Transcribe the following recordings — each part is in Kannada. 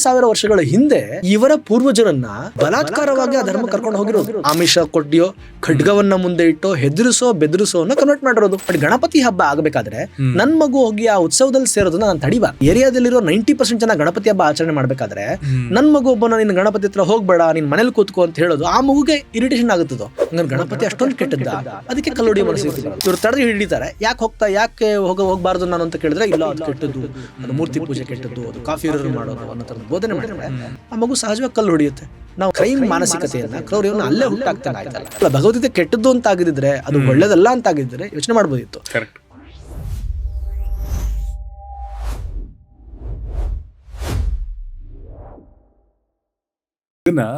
1000 ವರ್ಷಗಳ ಹಿಂದೆ ಇವರ ಪೂರ್ವಜರನ್ನ ಬಲಾತ್ಕಾರವಾಗಿ ಆ ಧರ್ಮ ಕರ್ಕೊಂಡು ಹೋಗಿರೋದು. ಆಮಿಷ ಕೊಟ್ಟಿಯೋ, ಖಡ್ಗವನ್ನ ಮುಂದೆ ಇಟ್ಟೋ, ಹೆದರಿಸೋ ಬೆದರಿಸೋ ಕನ್ವರ್ಟ್ ಮಾಡಿರೋದು. ಬಟ್ ಗಣಪತಿ ಹಬ್ಬ ಆಗಬೇಕಾದ್ರೆ ನನ್ ಮಗು ಹೋಗಿ ಆ ಉತ್ಸವದಲ್ಲಿ ಸೇರೋದನ್ನ ನಾನು ತಡಿಬಾರ್ದು. ಏರಿಯಾದಲ್ಲಿರೋ 90% ಜನ ಗಣಪತಿ ಹಬ್ಬ ಆಚರಣೆ ಮಾಡ್ಬೇಕಾದ್ರೆ ನನ್ ಮಗು ಒಬ್ಬನ ನಿನ್ ಗಣಪತಿ ಹತ್ರ ಹೋಗ್ಬೇಡ, ನಿನ್ ಮನೇಲಿ ಕೂತ್ಕೋ ಅಂತ ಹೇಳೋದು ಆ ಮಗುಗೆ ಇರಿಟೇಷನ್ ಆಗುತ್ತದೋ. ಹಂಗನ್ ಗಣಪತಿ ಅಷ್ಟೊಂದು ಕೆಟ್ಟದ್ದ, ಅದಕ್ಕೆ ಕಲ್ಲೊಡಿ ಮನಸ್ಸಿಗೆ ಇವ್ರು ತಡೆದು ಹಿಡಿತಾರೆ. ಯಾಕೆ ಹೋಗ್ಬಾರ್ದು ನಾನು ಅಂತ ಕೇಳಿದ್ರೆ, ಇಲ್ಲ ಅದು ಕೆಟ್ಟದ್ದು, ಅದು ಮೂರ್ತಿ ಪೂಜೆ ಕೆಟ್ಟದ್ದು, ಅದು ಕಾಫಿ ಮಾಡೋದು ಅನ್ನೋ ತರದ ಬೋಧನೆ ಮಾಡಿದ್ರೆ ಆ ಮಗು ಸಹಜವಾಗಿ ಕಲ್ಲು ಹೊಡಿಯುತ್ತೆ. ನಾವು ಕ್ರೈಮ್ ಮಾನಸಿಕತೆಯನ್ನ ಕ್ರೌರ್ಯವನ್ನು ಅಲ್ಲೇ ಹುಟ್ಟಾಗ್ತಾನೆ ಆಯ್ತಲ್ಲ. ಭಗವದ್ಗೀತೆ ಕೆಟ್ಟದ್ದು ಅಂತ ಆಗಿದ್ರೆ, ಅದು ಒಳ್ಳೇದಲ್ಲ ಅಂತ ಆಗಿದ್ರೆ ಯೋಚನೆ ಮಾಡ್ಬೋದಿತ್ತು.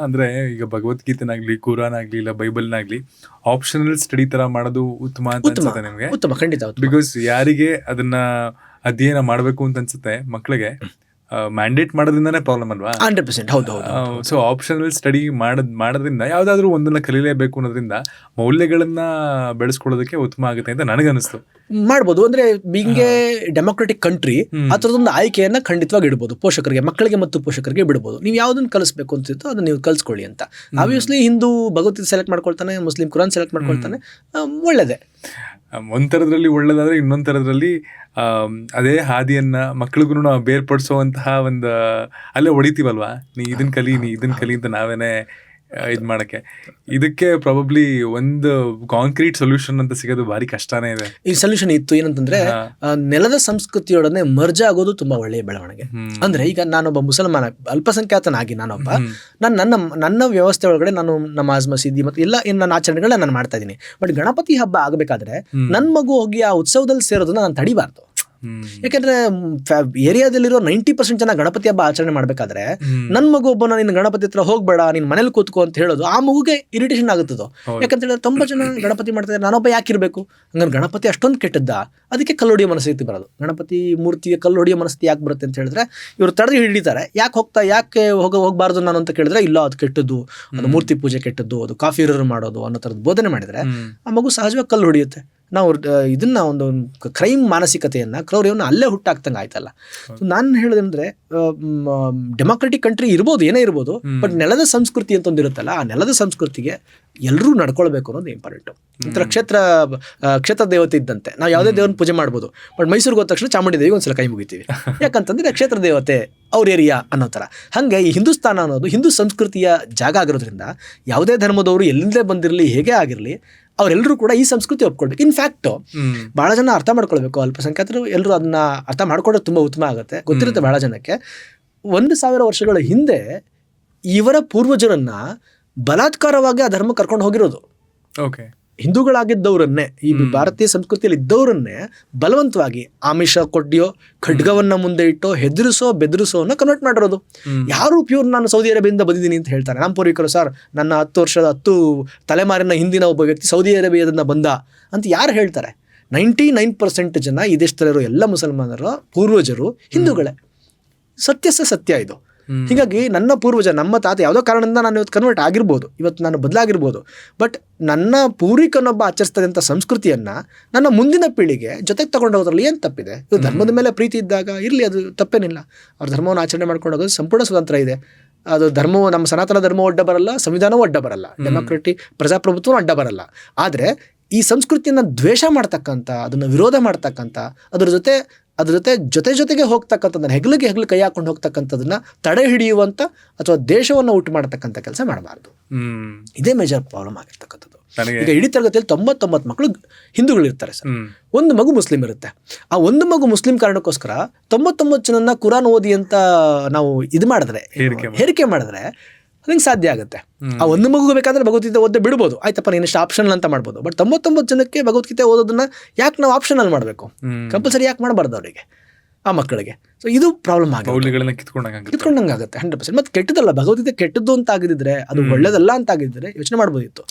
ಅಂದ್ರೆ ಈಗ ಭಗವದ್ಗೀತೆನಾಗ್ಲಿ, ಕುರಾನ್ ಆಗ್ಲಿ, ಇಲ್ಲ ಬೈಬಲ್ನಾಗ್ಲಿ ಆಪ್ಷನಲ್ ಸ್ಟಡಿ ತರ ಮಾಡೋದು ಉತ್ತಮ ಅಂತ ಅನ್ಸುತ್ತೆ ನಿಮ್ಗೆ? ಉತ್ತಮ, ಖಂಡಿತ. ಬಿಕಾಸ್ ಯಾರಿಗೆ ಅದನ್ನ ಅಧ್ಯಯನ ಮಾಡ್ಬೇಕು ಅಂತ ಅನ್ಸುತ್ತೆ ಮಕ್ಕಳಿಗೆ, ಮ್ಯಾಂಡೇಟ್ ಮಾಡೋದ್ರಿಂದಾನೇ ಪ್ರಾಬ್ಲಮ್ ಅಲ್ವಾ? 100% ಹೌದು. ಸೊ ಆಪ್ಷನಲ್ ಸ್ಟಡಿ ಮಾಡೋದ್ರಿಂದ ಯಾವ್ದಾದ್ರು ಒಂದನ್ನ ಕಲೀಲೇಬೇಕು ಅನ್ನೋದ್ರಿಂದ ಮೌಲ್ಯಗಳನ್ನ ಬೆಳೆಸ್ಕೊಳ್ಳೋದಕ್ಕೆ ಉತ್ತಮ ಆಗುತ್ತೆ ಅಂತ ನನಗನ್ನಿಸ್ತು. ಮಾಡ್ಬೋದು. ಅಂದ್ರೆ ಬೀಂಗೆ ಡೆಮೋಕ್ರೆಟಿಕ್ ಕಂಟ್ರಿ ಆ ಥರದೊಂದು ಆಯ್ಕೆಯನ್ನ ಖಂಡಿತವಾಗಿ ಇಡ್ಬೋದು. ಪೋಷಕರಿಗೆ, ಮಕ್ಕಳಿಗೆ ಮತ್ತು ಪೋಷಕರಿಗೆ ಬಿಡ್ಬೋದು. ನೀವು ಯಾವ್ದನ್ನ ಕಲಿಸ್ಬೇಕು ಅಂತಿತ್ತು ಅದನ್ನ ನೀವು ಕಲ್ಸ್ಕೊಳ್ಳಿ ಅಂತ. ಆಬ್ವಿಯಸ್ಲಿ ಹಿಂದೂ ಭಗವದ್ಗೀತೆ ಸೆಲೆಕ್ಟ್ ಮಾಡ್ಕೊಳ್ತಾನೆ, ಮುಸ್ಲಿಂ ಕುರಾನ್ ಸೆಲೆಕ್ಟ್ ಮಾಡ್ಕೊಳ್ತಾನೆ, ಒಳ್ಳೇದೇ. ಒಂಥರದ್ರಲ್ಲಿ ಒಳ್ಳೇದಾದ್ರೆ ಇನ್ನೊಂದ್ ಥರದ್ರಲ್ಲಿ ಅದೇ ಹಾದಿಯನ್ನ ಮಕ್ಳಿಗೂ ನಾವು ಬೇರ್ಪಡಿಸುವಂತಹ ಒಂದು ಅಲ್ಲೇ ಹೊಡಿತೀವಲ್ವಾ, ನೀ ಇದನ್ ಕಲಿ ಅಂತ ನಾವೇನೆ ಇದ್ ಮಾಡಕ್ಕೆ. ಇದಕ್ಕೆ ಪ್ರಾಬಬ್ಲಿ ಒಂದು ಕಾಂಕ್ರೀಟ್ ಸೊಲ್ಯೂಷನ್ ಅಂತ ಸಿಗೋದು ಭಾರಿ ಕಷ್ಟನೇ ಇದೆ. ಈ ಸೊಲ್ಯೂಷನ್ ಇತ್ತು ಏನಂತಂದ್ರೆ, ನೆಲದ ಸಂಸ್ಕೃತಿಯೊಡನೆ ಮರ್ಜ್ ಆಗೋದು ತುಂಬಾ ಒಳ್ಳೆಯ ಬೆಳವಣಿಗೆ. ಅಂದ್ರೆ ಈಗ ನಾನೊಬ್ಬ ಮುಸಲ್ಮಾನ ಅಲ್ಪಸಂಖ್ಯಾತನಾಗಿ ನನ್ನ ವ್ಯವಸ್ಥೆ ಒಳಗಡೆ ನಾನು ನಮಾಜ್, ಮಸೀದಿ ಮತ್ತು ಎಲ್ಲ ನನ್ನ ಆಚರಣೆಗಳನ್ನ ನಾನು ಮಾಡ್ತಾ ಇದ್ದೀನಿ. ಬಟ್ ಗಣಪತಿ ಹಬ್ಬ ಆಗಬೇಕಾದ್ರೆ ನನ್ ಮಗು ಹೋಗಿ ಆ ಉತ್ಸವದಲ್ಲಿ ಸೇರೋದನ್ನ ನಾನು ತಡಿಬಾರ್ದು. ಯಾಕಂದ್ರೆ ಏರಿಯಾದಲ್ಲಿರೋ 90% ಜನ ಗಣಪತಿ ಹಬ್ಬ ಆಚರಣೆ ಮಾಡ್ಬೇಕಾದ್ರೆ ನನ್ ಮಗು ಒಬ್ಬನ ನಿನ್ ಗಣಪತಿ ಹತ್ರ ಹೋಗ್ಬೇಡ, ನಿನ್ ಮನೇಲಿ ಕೂತ್ಕೋ ಅಂತ ಹೇಳೋದು ಆ ಮಗುಗೆ ಇರಿಟೇಷನ್ ಆಗುತ್ತದೋ. ಯಾಕಂತ ಹೇಳಿದ್ರೆ 90 ಜನ ಗಣಪತಿ ಮಾಡ್ತಾರೆ, ನಾನೊಬ್ಬ ಯಾಕಿರ್ಬೇಕು? ಹಂಗನ್ ಗಣಪತಿ ಅಷ್ಟೊಂದು ಕೆಟ್ಟದ್ದ, ಅದಕ್ಕೆ ಕಲ್ಲೊಡಿಯೋ ಮನಸ್ಥಿತಿ ಬರೋದು. ಗಣಪತಿ ಮೂರ್ತಿಗೆ ಕಲ್ಲೊಡಿಯೋ ಮನಸ್ಥಿತಿ ಯಾಕೆ ಬರುತ್ತೆ ಅಂತ ಹೇಳಿದ್ರೆ, ಇವ್ರು ತಡೆದು ಹಿಡಿತಾರೆ. ಯಾಕೆ ಹೋಗ್ಬಾರ್ದು ನಾನು ಅಂತ ಕೇಳಿದ್ರೆ, ಇಲ್ಲ ಅದು ಕೆಟ್ಟದ್ದು, ಅದು ಮೂರ್ತಿ ಪೂಜೆ ಕೆಟ್ಟದ್ದು, ಅದು ಕಾಫಿ ಮಾಡೋದು ಅನ್ನೋ ತರದ್ ಬೋಧನೆ ಮಾಡಿದ್ರೆ ಆ ಮಗು ಸಹಜವಾಗಿ ಕಲ್ಲು ಹೊಡಿಯುತ್ತೆ. ನಾವು ಇದನ್ನ ಒಂದು ಕ್ರೈಮ್ ಮಾನಸಿಕತೆಯನ್ನ ಕ್ರೌರ್ಯವನ್ನು ಅಲ್ಲೇ ಹುಟ್ಟಾಗ್ತಂಗೆ ಆಯ್ತಲ್ಲ. ನಾನು ಹೇಳೋದಂದ್ರೆ, ಡೆಮೋಕ್ರೆಟಿಕ್ ಕಂಟ್ರಿ ಇರ್ಬೋದು, ಏನೇ ಇರ್ಬೋದು, ಬಟ್ ನೆಲದ ಸಂಸ್ಕೃತಿ ಅಂತ ಒಂದಿರುತ್ತಲ್ಲ, ಆ ನೆಲದ ಸಂಸ್ಕೃತಿಗೆ ಎಲ್ಲರೂ ನಡ್ಕೊಳ್ಬೇಕು ಅನ್ನೋದು ಇಂಪಾರ್ಟೆಂಟ್. ಒಂಥರ ಕ್ಷೇತ್ರ ದೇವತೆ ಇದ್ದಂತೆ. ನಾವು ಯಾವುದೇ ದೇವರನ್ನ ಪೂಜೆ ಮಾಡ್ಬೋದು, ಬಟ್ ಮೈಸೂರಿಗೆ ಹೋದ ತಕ್ಷಣ ಚಾಮುಂಡಿ ದೇವಿಗೆ ಒಂದ್ಸಲ ಕೈ ಮುಗಿತೀವಿ. ಯಾಕಂತಂದ್ರೆ ಕ್ಷೇತ್ರ ದೇವತೆ ಅವ್ರ ಏರಿಯಾ ಅನ್ನೋ ಥರ. ಹಾಗೆ ಈ ಹಿಂದೂಸ್ತಾನ ಅನ್ನೋದು ಹಿಂದೂ ಸಂಸ್ಕೃತಿಯ ಜಾಗ ಆಗಿರೋದ್ರಿಂದ ಯಾವುದೇ ಧರ್ಮದವರು ಎಲ್ಲಿಂದಲೇ ಬಂದಿರಲಿ, ಹೇಗೆ ಆಗಿರಲಿ, ಅವರೆಲ್ಲರೂ ಕೂಡ ಈ ಸಂಸ್ಕೃತಿ ಒಪ್ಕೊಳ್ಬೇಕು. ಇನ್ಫ್ಯಾಕ್ಟ್ ಬಹಳ ಜನ ಅರ್ಥ ಮಾಡ್ಕೊಳ್ಬೇಕು, ಅಲ್ಪಸಂಖ್ಯಾತರು ಎಲ್ಲರೂ ಅದನ್ನ ಅರ್ಥ ಮಾಡ್ಕೊಳ್ಳೋದು ತುಂಬಾ ಉತ್ತಮ ಆಗುತ್ತೆ. ಗೊತ್ತಿರುತ್ತೆ ಬಹಳ ಜನಕ್ಕೆ, 1000 ವರ್ಷಗಳ ಹಿಂದೆ ಇವರ ಪೂರ್ವಜರನ್ನ ಬಲಾತ್ಕಾರವಾಗಿ ಆ ಧರ್ಮ ಕರ್ಕೊಂಡು ಹೋಗಿರೋದು. ಹಿಂದೂಗಳಾಗಿದ್ದವರನ್ನೇ, ಈ ಭಾರತೀಯ ಸಂಸ್ಕೃತಿಯಲ್ಲಿ ಇದ್ದವರನ್ನೇ ಬಲವಂತವಾಗಿ ಆಮಿಷ ಕೊಟ್ಟಿಯೋ, ಖಡ್ಗವನ್ನ ಮುಂದೆ ಇಟ್ಟೋ, ಹೆದರಿಸೋ ಬೆದರಿಸೋ ಕನ್ವರ್ಟ್ ಮಾಡಿರೋದು. ಯಾರು ಪ್ಯೂರ್ ನಾನು ಸೌದಿ ಅರೇಬಿಯಿಂದ ಬಂದಿದ್ದೀನಿ ಅಂತ ಹೇಳ್ತಾರೆ. ನಮ್ಮ ಪೂರ್ವಿಕರು, ಸರ್ ನನ್ನ 10 ತಲೆಮಾರಿನ ಹಿಂದಿನ ಒಬ್ಬ ವ್ಯಕ್ತಿ ಸೌದಿ ಅರೇಬಿಯಾದಿಂದ ಬಂದ ಅಂತ ಯಾರು ಹೇಳ್ತಾರೆ? 99% ಜನ ಈ ದೇಶದಲ್ಲಿರೋ ಎಲ್ಲ ಮುಸಲ್ಮಾನರ ಪೂರ್ವಜರು ಹಿಂದೂಗಳೇ. ಸತ್ಯ ಇದು. ಹೀಗಾಗಿ ನನ್ನ ಪೂರ್ವಜ, ನಮ್ಮ ತಾತ ಯಾವುದೋ ಕಾರಣದಿಂದ ನಾನು ಇವತ್ತು ಕನ್ವರ್ಟ್ ಆಗಿರ್ಬೋದು, ಇವತ್ತು ನಾನು ಬದಲಾಗಿರ್ಬೋದು, ಬಟ್ ನನ್ನ ಪೂರ್ವಿಕನೊಬ್ಬ ಆಚರಿಸ್ತದಂಥ ಸಂಸ್ಕೃತಿಯನ್ನ ನನ್ನ ಮುಂದಿನ ಪೀಳಿಗೆ ಜೊತೆಗೆ ತಗೊಂಡು ಹೋದ್ರಲ್ಲಿ ಏನು ತಪ್ಪಿದೆ? ಇದು ಧರ್ಮದ ಮೇಲೆ ಪ್ರೀತಿ ಇದ್ದಾಗ ಇರಲಿ, ಅದು ತಪ್ಪೇನಿಲ್ಲ. ಅವ್ರ ಧರ್ಮವನ್ನು ಆಚರಣೆ ಮಾಡ್ಕೊಂಡು ಹೋಗೋದು ಸಂಪೂರ್ಣ ಸ್ವತಂತ್ರ ಇದೆ. ಅದು ಧರ್ಮವು, ನಮ್ಮ ಸನಾತನ ಧರ್ಮವು ಅಡ್ಡ ಬರಲ್ಲ, ಸಂವಿಧಾನವೂ ಅಡ್ಡ ಬರಲ್ಲ, ಡೆಮೋಕ್ರೆಟಿಕ್ ಪ್ರಜಾಪ್ರಭುತ್ವವೂ ಅಡ್ಡ ಬರಲ್ಲ. ಆದರೆ ಈ ಸಂಸ್ಕೃತಿಯನ್ನು ದ್ವೇಷ ಮಾಡ್ತಕ್ಕಂಥ, ಅದನ್ನು ವಿರೋಧ ಮಾಡ್ತಕ್ಕಂಥ, ಅದ್ರ ಜೊತೆಗೆ ಹೋಗ್ತಕ್ಕಂಥದ್ದನ್ನ ಹೆಗಲಿಗೆ ಕೈ ಹಾಕೊಂಡು ಹೋಗ್ತಕ್ಕಂಥದನ್ನ ತಡೆ ಹಿಡಿಯುವಂತ ಅಥವಾ ದೇಶವನ್ನು ಊಟ ಮಾಡತಕ್ಕಂಥ ಕೆಲಸ ಮಾಡಬಾರ್ದು. ಇದೇ ಮೇಜರ್ ಪ್ರಾಬ್ಲಮ್ ಆಗಿರ್ತಕ್ಕಂಥದ್ದು. ಈಗ ಇಡೀ ತರಗತಿಯಲ್ಲಿ 99 ಮಕ್ಕಳು ಹಿಂದೂಗಳಿರ್ತಾರೆ ಸರ್, ಒಂದು ಮಗು ಮುಸ್ಲಿಂ ಇರುತ್ತೆ. ಆ ಒಂದು ಮಗು ಮುಸ್ಲಿಂ ಕಾರಣಕ್ಕೋಸ್ಕರ 99 ಜನನ್ನ ಕುರಾನ್ ಓದಿ ಅಂತ ನಾವು ಇದು ಮಾಡಿದ್ರೆ, ಹೇರಿಕೆ ಮಾಡಿದ್ರೆ ಅದಕ್ಕೆ ಸಾಧ್ಯ ಆಗುತ್ತೆ. ಆ ಒಂದು ಮಗು ಬೇಕಾದ್ರೆ ಭಗವದ್ಗೀತೆ ಓದೇ ಬಿಡ್ಬೋದು, ಆಯ್ತಪ್ಪ ನೀನು ಆಪ್ಷನಲ್ ಅಂತ ಮಾಡ್ಬೋದು. ಬಟ್ 99 ಜನಕ್ಕೆ ಭಗವದ್ಗೀತೆ ಓದೋದನ್ನ ಯಾಕೆ ನಾವು ಆಪ್ಷನಲ್ ಮಾಡಬೇಕು? ಕಂಪಲ್ಸರಿ ಯಾಕೆ ಮಾಡಬಾರ್ದು ಅವರಿಗೆ, ಆ ಮಕ್ಕಳಿಗೆ? ಸೊ ಇದು ಪ್ರಾಬ್ಲಮ್ ಆಗುತ್ತೆ, ಕಿತ್ಕೊಂಡಂಗಾಗುತ್ತೆ 100%. ಮತ್ತೆ ಕೆಟ್ಟದಲ್ಲ, ಭಗವದ್ಗೀತೆ ಕೆಟ್ಟದ್ದು ಅಂತ ಆಗಿದ್ರೆ, ಅದು ಒಳ್ಳೇದಲ್ಲ ಅಂತ ಆಗಿದ್ರೆ ಯೋಚನೆ ಮಾಡ್ಬೋದಿತ್ತು.